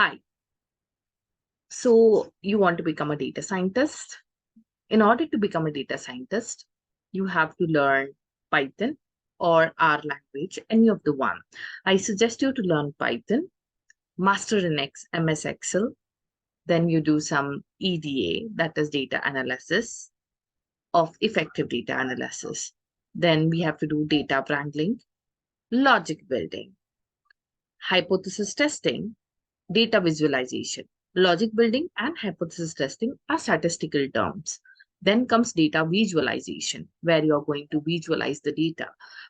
Hi. So you want to become a data scientist? In order to become a data scientist, you have to learn Python or R language, any of the one. I suggest you to learn Python, master in MS Excel, then you do some EDA, that is data analysis of effective data analysis. Then we have to do data wrangling, logic building, hypothesis testing, data visualization. Logic building and hypothesis testing are statistical terms. Then comes data visualization, where you're going to visualize the data.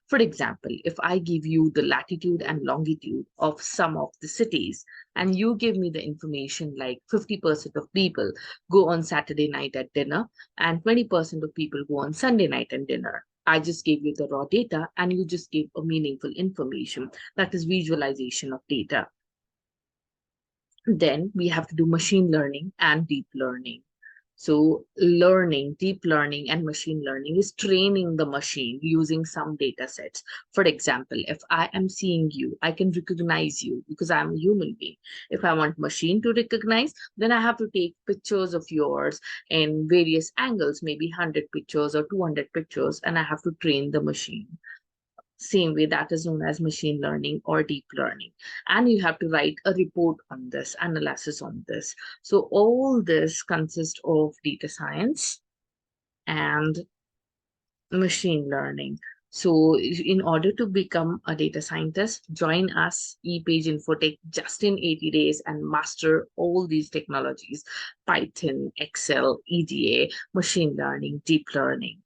For example, if I give you the latitude and longitude of some of the cities, and you give me the information like 50% of people go on Saturday night at dinner, and 20% of people go on Sunday night at dinner. I just gave you the raw data, and you just gave a meaningful information. That is visualization of data. Then we have to do machine learning and deep learning. So learning, deep learning and machine learning is training the machine using some data sets. For example, if I am seeing you, I can recognize you because I'm a human being. If I want machine to recognize, then I have to take pictures of yours in various angles, maybe 100 pictures or 200 pictures, and I have to train the machine. Same way, that is known as machine learning or deep learning. And you have to write a report on this, analysis on this. So all this consists of data science and machine learning. So in order to become a data scientist, join us, ePage Infotech, just in 80 days and master all these technologies: Python, Excel, EDA, machine learning, deep learning.